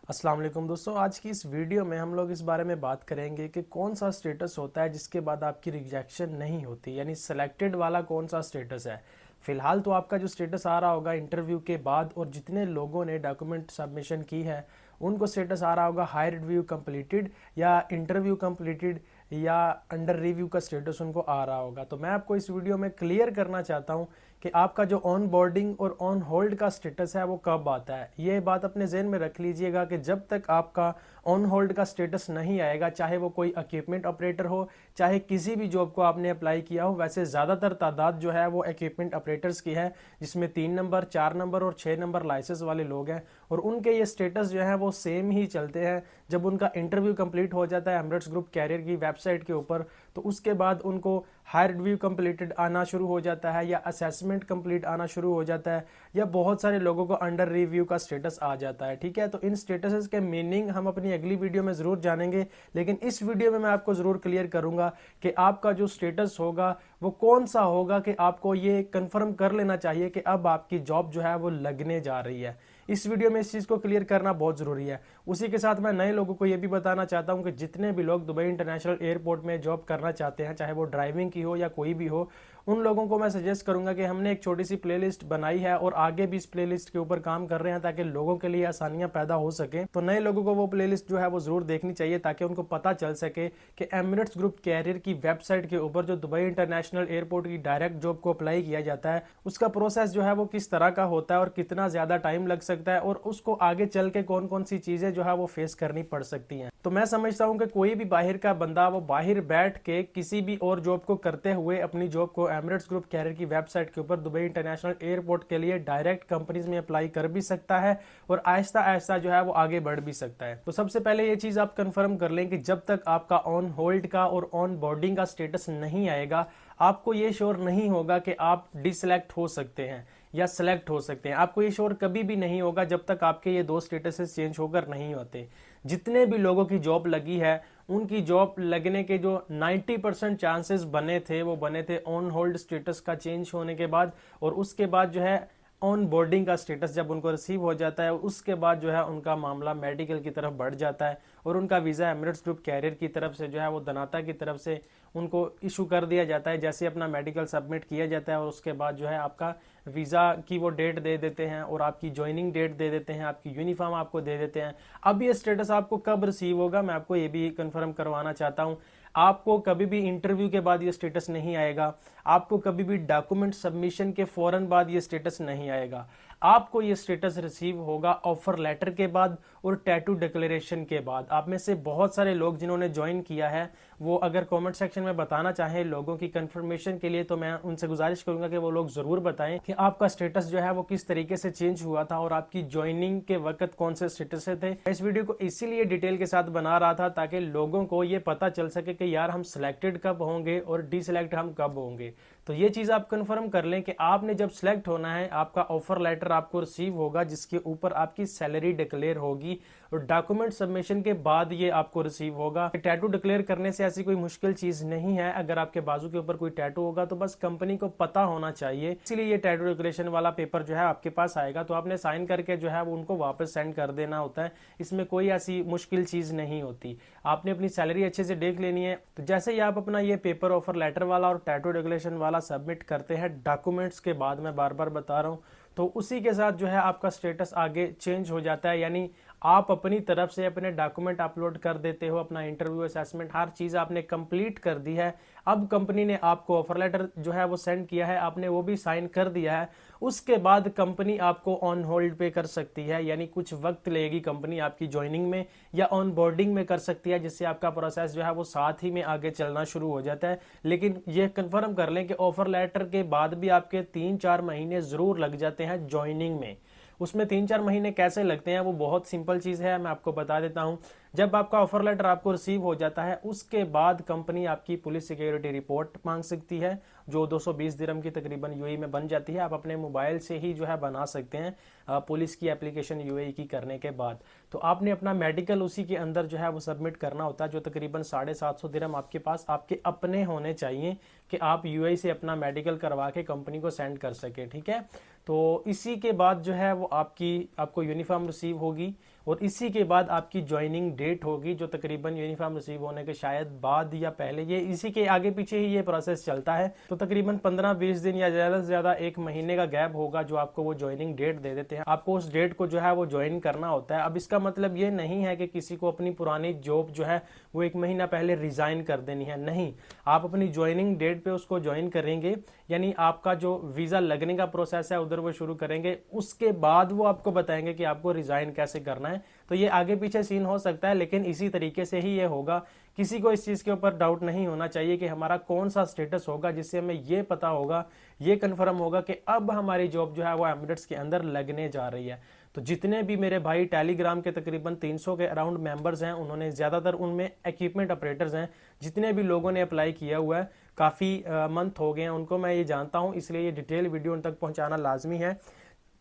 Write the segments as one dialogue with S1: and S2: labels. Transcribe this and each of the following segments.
S1: अस्सलाम वालेकुम दोस्तों, आज की इस वीडियो में हम लोग इस बारे में बात करेंगे कि कौन सा स्टेटस होता है जिसके बाद आपकी रिजेक्शन नहीं होती, यानी सेलेक्टेड वाला कौन सा स्टेटस है। फिलहाल तो आपका जो स्टेटस आ रहा होगा इंटरव्यू के बाद, और जितने लोगों ने डॉक्यूमेंट सबमिशन की है उनको स्टेटस आ रहा होगा हाई रिव्यू कंप्लीटेड या इंटरव्यू कंप्लीटेड या अंडर रिव्यू का स्टेटस उनको आ रहा होगा। तो मैं आपको इस वीडियो में क्लियर करना चाहता हूं कि आपका जो ऑन बोर्डिंग और ऑन होल्ड का स्टेटस है वो कब आता है। ये बात अपने ज़हन में रख लीजिएगा कि जब तक आपका ऑन होल्ड का स्टेटस नहीं आएगा, चाहे वो कोई इक्विपमेंट ऑपरेटर हो, चाहे किसी भी जॉब को आपने अप्लाई किया हो। वैसे ज़्यादातर तादाद जो है वो इक्विपमेंट ऑपरेटर्स की है, जिसमें 3 नंबर, 4 नंबर और 6 नंबर लाइसेंस वाले लोग हैं, और उनके ये स्टेटस जो है वो सेम ही चलते हैं। जब उनका इंटरव्यू कंप्लीट हो जाता है एमरेट्स ग्रुप कैरियर की वेबसाइट के ऊपर, तो उसके बाद उनको हायर रिव्यू कंप्लीटेड आना शुरू हो जाता है, या असेसमेंट कंप्लीट आना शुरू हो जाता है, या बहुत सारे लोगों को अंडर रिव्यू का स्टेटस आ जाता है। ठीक है, तो इन स्टेटसेस के मीनिंग हम अपनी अगली वीडियो में ज़रूर जानेंगे, लेकिन इस वीडियो में मैं आपको ज़रूर क्लियर करूंगा कि आपका जो स्टेटस होगा वो कौन सा होगा, कि आपको ये कंफर्म कर लेना चाहिए कि अब आपकी जॉब जो है वो लगने जा रही है। इस वीडियो में इस चीज़ को क्लियर करना बहुत ज़रूरी है। उसी के साथ मैं नए लोगों को ये भी बताना चाहता हूं कि जितने भी लोग दुबई इंटरनेशनल एयरपोर्ट में जॉब करना चाहते हैं, चाहे वो ड्राइविंग की हो या कोई भी हो, उन लोगों को मैं सजेस्ट करूंगा कि हमने एक छोटी सी प्लेलिस्ट बनाई है और आगे भी इस प्लेलिस्ट के ऊपर काम कर रहे हैं ताकि लोगों के लिए आसानियां पैदा हो सके। तो नए लोगों को वो प्लेलिस्ट जो है वो जरूर देखनी चाहिए ताकि उनको पता चल सके कि एमिरेट्स ग्रुप कैरियर की वेबसाइट के ऊपर जो दुबई इंटरनेशनल एयरपोर्ट की डायरेक्ट जॉब को अप्लाई किया जाता है उसका प्रोसेस जो है वो किस तरह का होता है और कितना ज्यादा टाइम लग सकता है, और उसको आगे चल के कौन कौन सी चीजें जो है वो फेस करनी पड़ सकती हैं। तो मैं समझता हूं कि कोई भी बाहर का बंदा वो बाहर बैठ के किसी भी और जॉब को करते हुए अपनी जॉब को एमिरेट्स ग्रुप कैरियर की वेबसाइट के ऊपर दुबई इंटरनेशनल एयरपोर्ट के लिए डायरेक्ट कंपनीज में अप्लाई कर भी सकता है और आहिस्ता आहिस्ता जो है वो आगे बढ़ भी सकता है। तो सबसे पहले ये चीज आप कंफर्म कर लें कि जब तक आपका ऑन होल्ड का और ऑन बोर्डिंग का स्टेटस नहीं आएगा, आपको ये श्योर नहीं होगा कि आप डिसलेक्ट हो सकते हैं या सिलेक्ट हो सकते हैं। आपको ये श्योर कभी भी नहीं होगा जब तक आपके ये दो स्टेटसेस चेंज होकर नहीं होते। जितने भी लोगों की जॉब लगी है उनकी जॉब लगने के जो 90% चांसेस बने थे वो बने थे ऑन होल्ड स्टेटस का चेंज होने के बाद, और उसके बाद जो है ऑन बोर्डिंग का स्टेटस जब उनको रिसीव हो जाता है उसके बाद जो है उनका मामला मेडिकल की तरफ बढ़ जाता है और उनका वीज़ा एमिरेट्स ग्रुप कैरियर की तरफ से जो है वो दनाता की तरफ से उनको इशू कर दिया जाता है। जैसे अपना मेडिकल सबमिट किया जाता है और उसके बाद जो है आपका वीज़ा की वो डेट दे देते हैं और आपकी ज्वाइनिंग डेट दे देते हैं, आपकी यूनिफॉर्म आपको दे देते हैं। अब ये स्टेटस आपको कब रिसीव होगा मैं आपको ये भी कंफर्म करवाना चाहता हूँ। आपको कभी भी इंटरव्यू के बाद ये स्टेटस नहीं आएगा, आपको कभी भी डॉक्यूमेंट सबमिशन के फौरन बाद ये स्टेटस नहीं आएगा। आपको ये स्टेटस रिसीव होगा ऑफर लेटर के बाद और टैटू डिक्लेरेशन के बाद। आप में से बहुत सारे लोग जिन्होंने ज्वाइन किया है वो अगर कमेंट सेक्शन में बताना चाहें लोगों की कंफर्मेशन के लिए, तो मैं उनसे गुजारिश करूंगा कि वो लोग जरूर बताएं कि आपका स्टेटस जो है वो किस तरीके से चेंज हुआ था और आपकी ज्वाइनिंग के वक्त कौन से स्टेटस से थे। इस वीडियो को इसीलिए डिटेल के साथ बना रहा था ताकि लोगों को ये पता चल सके कि यार हम सिलेक्टेड कब होंगे और डिसलेक्ट हम कब होंगे। तो ये चीज आप कंफर्म कर लें कि आपने जब सिलेक्ट होना है आपका ऑफर लेटर आपको रिसीव होगा जिसके ऊपर आपकी सैलरी डिक्लेयर होगी, और डॉक्यूमेंट सबमिशन के बाद ये आपको रिसीव होगा। टैटू डिक्लेयर करने से ऐसी कोई मुश्किल चीज नहीं है। अगर आपके बाजू के ऊपर कोई टैटू होगा तो बस कंपनी को पता होना चाहिए, इसीलिए ये टैटू डिक्लेरेशन वाला पेपर जो है आपके पास आएगा तो आपने साइन करके जो है वो उनको वापस सेंड कर देना होता है। इसमें कोई ऐसी मुश्किल चीज नहीं होती। आपने अपनी सैलरी अच्छे से देख लेनी है। तो जैसे ही आप अपना ये पेपर ऑफर लेटर वाला और टैटू डिक्लेरेशन वाला सबमिट करते हैं डॉक्यूमेंट्स के बाद, मैं बार बार बता रहा हूं, तो उसी के साथ जो है आपका स्टेटस आगे चेंज हो जाता है। यानी आप अपनी तरफ से अपने डॉक्यूमेंट अपलोड कर देते हो, अपना इंटरव्यू असेसमेंट हर चीज आपने कंप्लीट कर दी है। अब कंपनी ने आपको ऑफर लेटर जो है वो सेंड किया है, आपने वो भी साइन कर दिया है। उसके बाद कंपनी आपको ऑन होल्ड पे कर सकती है, यानी कुछ वक्त लेगी कंपनी आपकी ज्वाइनिंग में या ऑन बोर्डिंग में कर सकती है, जिससे आपका प्रोसेस जो है वो साथ ही में आगे चलना शुरू हो जाता है। लेकिन ये कंफर्म कर लें कि ऑफर लेटर के बाद भी आपके 3-4 महीने जरूर लग जाते हैं ज्वाइनिंग में। उसमें 3-4 महीने कैसे लगते हैं वो बहुत सिंपल चीज है, मैं आपको बता देता हूं। जब आपका ऑफर लेटर आपको रिसीव हो जाता है उसके बाद कंपनी आपकी पुलिस सिक्योरिटी रिपोर्ट मांग सकती है जो 220 दिरहम की तकरीबन यूएई में बन जाती है। आप अपने मोबाइल से ही जो है बना सकते हैं पुलिस की एप्लीकेशन यूएई की करने के बाद। तो आपने अपना मेडिकल उसी के अंदर जो है वो सबमिट करना होता है, जो तकरीबन 750 दिरहम आपके पास आपके अपने होने चाहिए कि आप यूएई से अपना मेडिकल करवा के कंपनी को सेंड कर सके। ठीक है, तो इसी के बाद जो है वो आपको यूनिफॉर्म रिसीव होगी। और इसी के बाद आपकी ज्वाइनिंग डेट होगी, जो तकरीबन यूनिफॉर्म रिसीव होने के शायद बाद या पहले, ये इसी के आगे पीछे ही ये प्रोसेस चलता है। तो तकरीबन 15-20 दिन या ज़्यादा से ज़्यादा 1 महीने का गैप होगा जो आपको वो ज्वाइनिंग डेट दे देते हैं। आपको उस डेट को जो है वो ज्वाइन करना होता है। अब इसका मतलब ये नहीं है कि किसी को अपनी पुरानी जॉब जो है वो 1 महीना पहले रिजाइन कर देनी है, नहीं। आप अपनी ज्वाइनिंग डेट पे उसको ज्वाइन करेंगे, यानी आपका जो वीज़ा लगने का प्रोसेस है उधर वो शुरू करेंगे, उसके बाद वो आपको बताएंगे कि आपको रिजाइन कैसे करना है। तो ये आगे पीछे सीन हो सकता है, लेकिन इसी तरीके से ही ये होगा। किसी को इस चीज़ के ऊपर डाउट नहीं होना चाहिए कि हमारा कौन सा स्टेटस होगा, जिससे हमें ये पता होगा, ये कंफर्म होगा कि अब हमारी जॉब जो है वो एमिरेट्स के अंदर लगने जा रही है। तो जितने भी मेरे भाई टेलीग्राम के तकरीबन 300 के अराउंड मेंबर्स हैं, उन्होंने ज़्यादातर उनमें इक्विपमेंट ऑपरेटर्स हैं, जितने भी लोगों ने अप्लाई किया हुआ है, काफ़ी मंथ हो गए हैं उनको, मैं ये जानता हूँ, इसलिए ये डिटेल वीडियो उन तक पहुँचाना लाजमी है।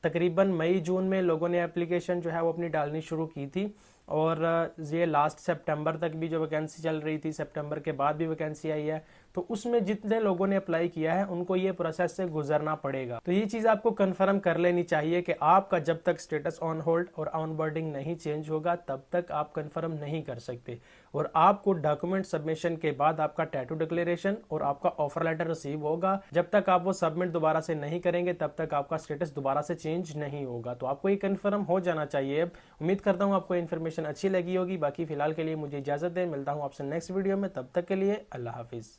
S1: तकरीबन मई जून में लोगों ने एप्लीकेशन जो है वो अपनी डालनी शुरू की थी, और ये लास्ट सितंबर तक भी जो वैकेंसी चल रही थी, सितंबर के बाद भी वैकेंसी आई है, तो उसमें जितने लोगों ने अप्लाई किया है उनको ये प्रोसेस से गुजरना पड़ेगा। तो ये चीज़ आपको कंफर्म कर लेनी चाहिए कि आपका जब तक स्टेटस ऑन होल्ड और ऑन बोर्डिंग नहीं चेंज होगा तब तक आप कंफर्म नहीं कर सकते। और आपको डॉक्यूमेंट सबमिशन के बाद आपका टैटू डिक्लेरेशन और आपका ऑफर लेटर रिसीव होगा। जब तक आप वो सबमिट दोबारा से नहीं करेंगे तब तक आपका स्टेटस दोबारा से चेंज नहीं होगा। तो आपको ये कंफर्म हो जाना चाहिए। अब उम्मीद करता हूँ आपको इन्फॉर्मेशन अच्छी लगी होगी। बाकी फिलहाल के लिए मुझे इजाजत दें, मिलता हूँ आपसे नेक्स्ट वीडियो में, तब तक के लिए अल्लाह हाफिज।